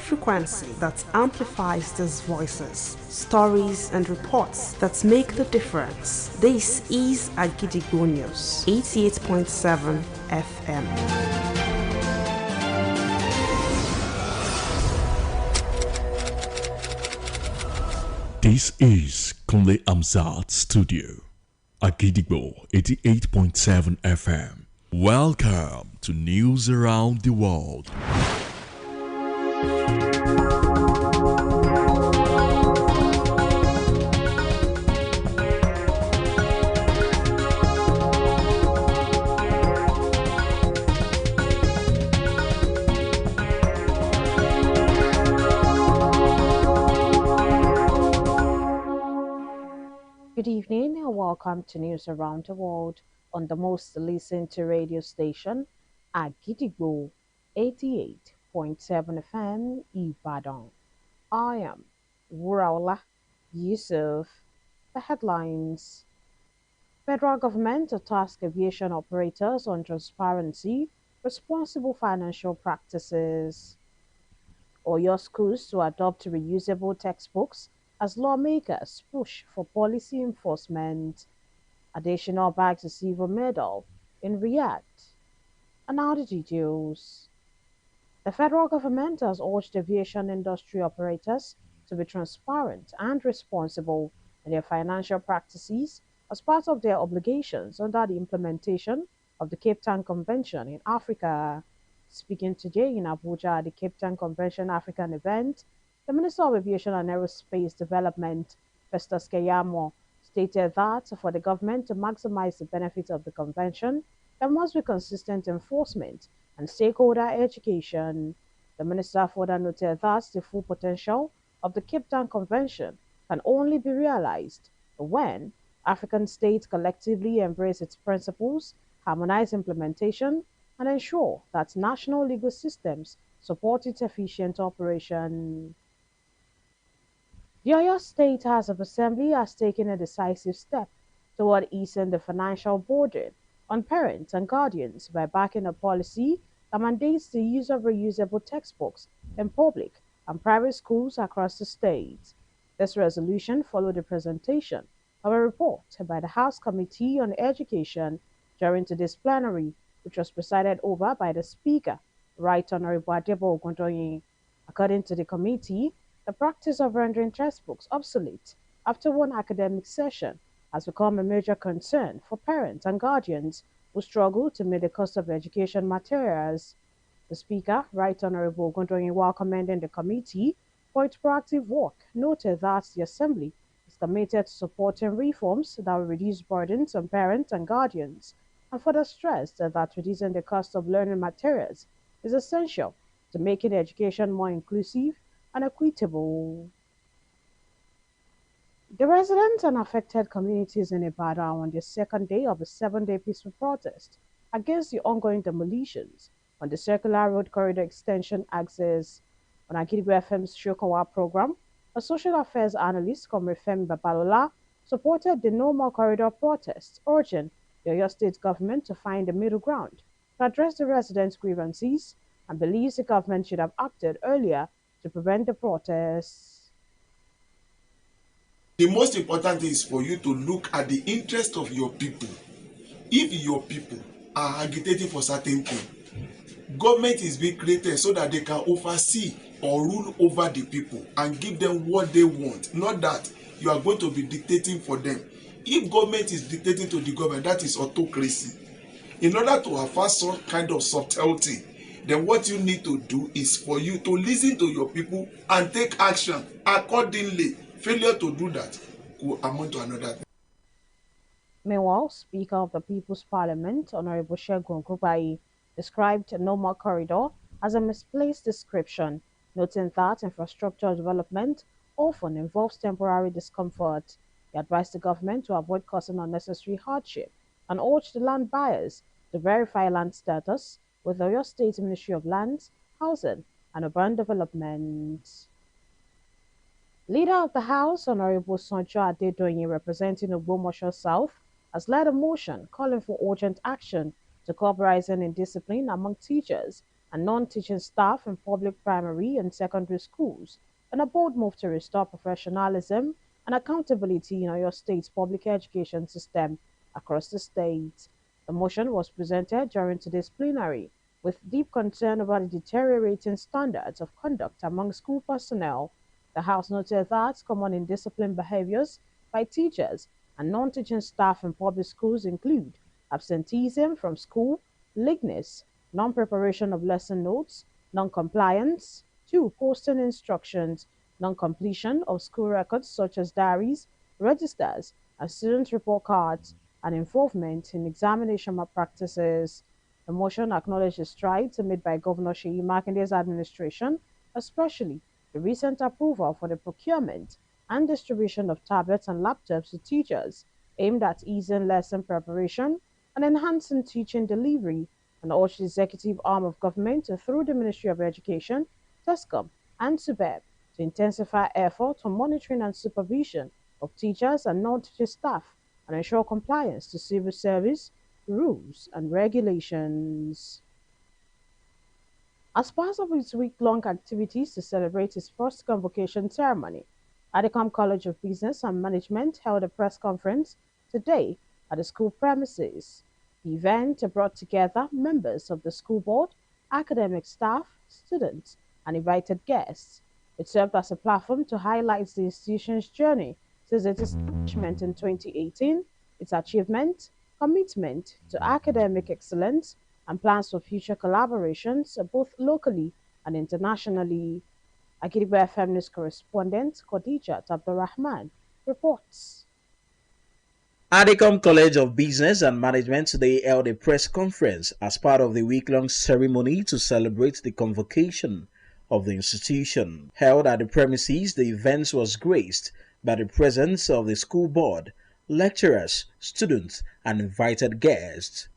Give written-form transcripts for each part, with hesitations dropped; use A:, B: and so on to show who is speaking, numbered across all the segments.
A: frequency that amplifies these voices, stories, and reports that make the difference. This is Agidigbo News, 88.7 FM.
B: This is Kunle Amzat Studio, Agidigbo 88.7 FM. Welcome to News Around the World.
C: Good evening and welcome to News Around the World on the most listened to radio station, Agidigbo 88.7 FM Ibadan. I am Wuraola Yusuff. The headlines: Federal government to task aviation operators on transparency, responsible financial practices. Oyo schools to adopt reusable textbooks as lawmakers push for policy enforcement. Additional bags a silver medal in Riyadh. And now the details. The federal government has urged aviation industry operators to be transparent and responsible in their financial practices as part of their obligations under the implementation of the Cape Town Convention in Africa. Speaking today in Abuja at the Cape Town Convention African event, the Minister of Aviation and Aerospace Development, Festus Keyamo, stated that for the government to maximize the benefits of the convention, there must be consistent enforcement and stakeholder education. The minister further noted that the full potential of the Cape Town Convention can only be realized when African states collectively embrace its principles, harmonize implementation, and ensure that national legal systems support its efficient operation. The Oyo State House of Assembly has taken a decisive step toward easing the financial burden on parents and guardians by backing a policy that mandates the use of reusable textbooks in public and private schools across the state. This resolution followed the presentation of a report by the House Committee on Education during today's plenary, which was presided over by the Speaker, Right Honorable Adebo Ogundoyin. According to the committee, the practice of rendering textbooks obsolete after one academic session has become a major concern for parents and guardians who struggle to meet the cost of education materials. The Speaker, Right Honorable Ogundoyin, while commending the committee for its proactive work, noted that the Assembly is committed to supporting reforms that will reduce burdens on parents and guardians, and further stressed that reducing the cost of learning materials is essential to making education more inclusive and equitable. The residents and affected communities in Ibadan on the second day of a 7-day peaceful protest against the ongoing demolitions on the circular road corridor extension axis. On Agidigbo FM's Shokawa program, a social affairs analyst, Comrade Femi Babalola, supported the No More Corridor protest, urging the Oyo State government to find a middle ground to address the residents' grievances, and believes the government should have acted earlier to prevent the protests.
D: The most important thing is for you to look at the interest of your people. If your people are agitating for certain things, government is being created so that they can oversee or rule over the people and give them what they want, not that you are going to be dictating for them. If government is dictating to the government, that is autocracy. In order to have some kind of subtlety, then what you need to do is for you to listen to your people and take action accordingly. Failure to do that will amount to another thing.
C: Meanwhile, Speaker of the People's Parliament, Honorable Shegun Ogunbayi, described No More Corridor as a misplaced description, noting that infrastructure development often involves temporary discomfort. He advised the government to avoid causing unnecessary hardship and urged the land buyers to verify land status with the Oyo State Ministry of Lands, Housing and Urban Development. Leader of the House, Honorable Sonjo Adedoyin, representing Ogbomoso South, has led a motion calling for urgent action to curb rising indiscipline among teachers and non-teaching staff in public primary and secondary schools, and a bold move to restore professionalism and accountability in your state's public education system across the state. The motion was presented during today's plenary with deep concern over the deteriorating standards of conduct among school personnel. The House noted that common indisciplined behaviors by teachers and non-teaching staff in public schools include absenteeism from school, lateness, non-preparation of lesson notes, non-compliance, 2. Posting instructions, non-completion of school records such as diaries, registers, and student report cards, and involvement in examination malpractices. The motion acknowledged the strides made by Governor Sheyi Makinde's administration, especially the recent approval for the procurement and distribution of tablets and laptops to teachers, aimed at easing lesson preparation and enhancing teaching delivery, and urged the executive arm of government through the Ministry of Education, TESCOM, and SUBEB to intensify efforts on monitoring and supervision of teachers and non-teaching staff and ensure compliance to civil service rules and regulations. As part of its week-long activities to celebrate its first convocation ceremony, Adicom College of Business and Management held a press conference today at the school premises. The event brought together members of the school board, academic staff, students, and invited guests. It served as a platform to highlight the institution's journey since its establishment in 2018, its achievements, commitment to academic excellence, and plans for future collaborations both locally and internationally. Agiriba FM News correspondent Khadija Abdurrahman reports.
E: Adicom College of Business and Management today held a press conference as part of the week-long ceremony to celebrate the convocation of the institution. Held at the premises, the event was graced by the presence of the school board, lecturers, students, and invited guests.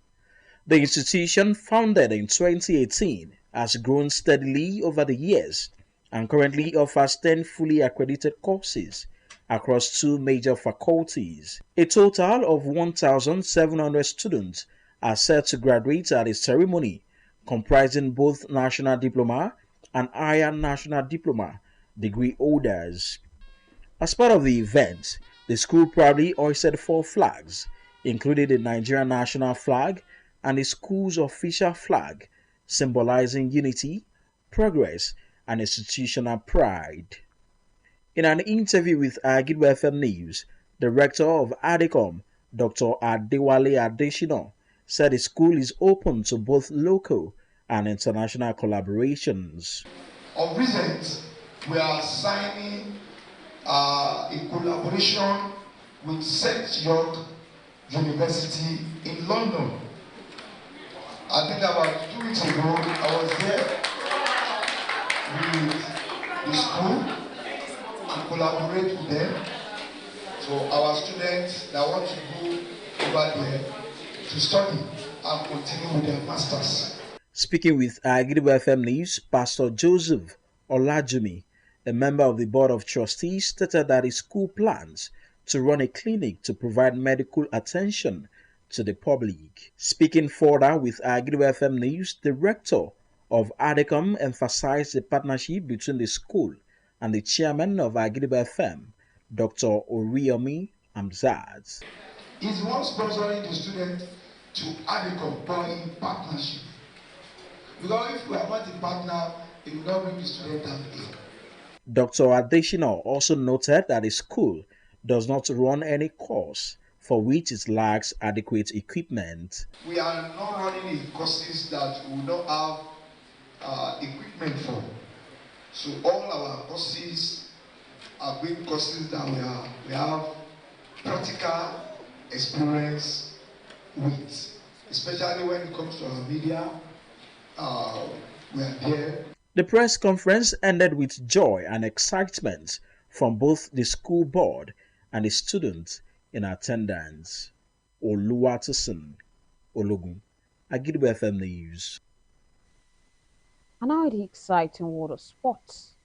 E: The institution, founded in 2018, has grown steadily over the years and currently offers 10 fully accredited courses across 2 major faculties. A total of 1,700 students are set to graduate at the ceremony, comprising both National Diploma and Higher National Diploma degree holders. As part of the event, the school proudly hoisted 4 flags, including the Nigerian national flag and the school's official flag, symbolizing unity, progress, and institutional pride. In an interview with Agidwa FM News, the rector of Adicom, Dr. Adewale Adeshina, said the school is open to both local and international collaborations.
F: Of recent, we are signing a collaboration with St. York University in London. I think about 2 weeks ago, I was there with the school to collaborate with them. So our students that want to go over there to study and continue with their masters.
E: Speaking with Agidwa FM News, Pastor Joseph Olajumi, a member of the Board of Trustees, stated that his school plans to run a clinic to provide medical attention to the public. Speaking further with Agidwa FM News, the rector of Adicom emphasized the partnership between the school and the chairman of Agidwa FM, Dr. Oriyomi Amzad.
F: He's one sponsoring the student to Adicom, but in partnership. Because if we are not a partner, it will not bring the student down here.
E: Dr. Adeshina also noted that the school does not run any course for which it lacks adequate equipment.
F: We are not running any courses that we don't have equipment for. So all our courses are being courses that we have practical experience with, especially when it comes to our media. We are there.
E: The press conference ended with joy and excitement from both the school board and the students in attendance. Oluwatosin Ologun, Agidwa FM News.
C: And now the exciting world of sports.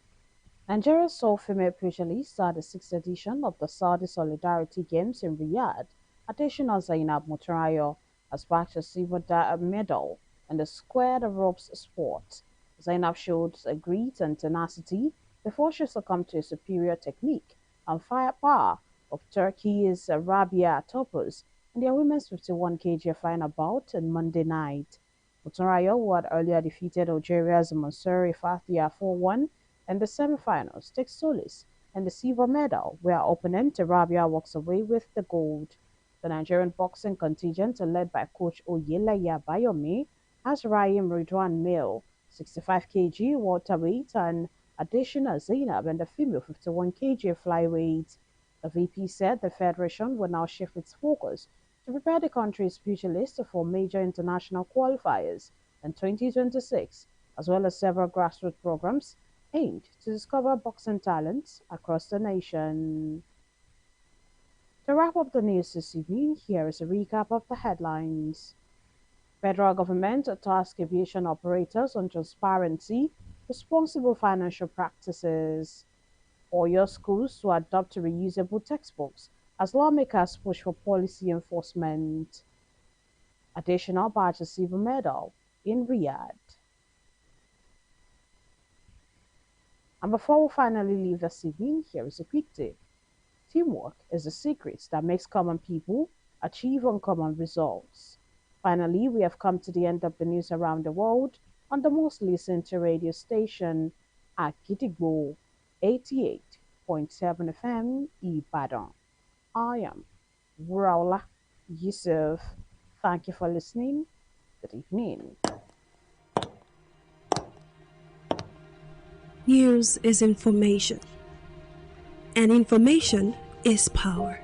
C: Nigeria's sole female pugilist at the 6th edition of the Saudi Solidarity Games in Riyadh, Adesina Zainab Mutarayo, has bagged a silver medal and the square the ropes sport. Zainab showed a grit and tenacity before she succumbed to a superior technique and firepower of Turkey's Rabia Topuz in their women's 51 kg final bout on Monday night. Motunrayo, who had earlier defeated Algeria's Mansouri Fathia 4-1 in the semi-finals, takes solace in the silver medal, where opponent Rabia walks away with the gold. The Nigerian boxing contingent, led by coach Oyelaya Bayomi, has Raim Ridwan Mil, 65 kg welterweight, and Additional Zainab in the female 51 kg flyweight. The VP said the federation will now shift its focus to prepare the country's pugilists for major international qualifiers in 2026, as well as several grassroots programs aimed to discover boxing talents across the nation. To wrap up the news this evening, here is a recap of the headlines. Federal government task aviation operators on transparency, responsible financial practices. Oyo schools to adopt reusable textbooks as lawmakers push for policy enforcement. Additional Badger Silver Medal in Riyadh. And before we finally leave this evening, here is a quick tip. Teamwork is the secret that makes common people achieve uncommon results. Finally, we have come to the end of the news around the world on the most listened to radio station at Gidigbo 88.7 FM Ibadan. I am Wuraola Yusuff. Thank you for listening. Good evening.
A: News is information, and information is power.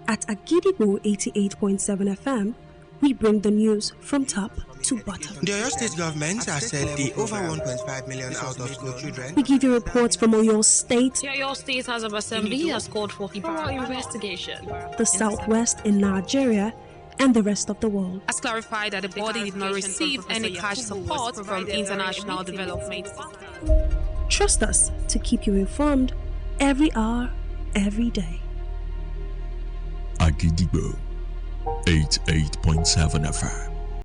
A: At Agidigbo 88.7 FM, we bring the news from top to bottom.
G: The Oyo State government has said the over 1.5 million out of school children.
A: We give you reports from Oyo State.
H: The Oyo State House of Assembly has called for thorough investigation.
A: The Southwest in Nigeria and the rest of the world.
H: Has clarified that the body did not receive any cash support from international development.
A: Trust us to keep you informed every hour, every day.
B: Agidigbo 88.7 FM.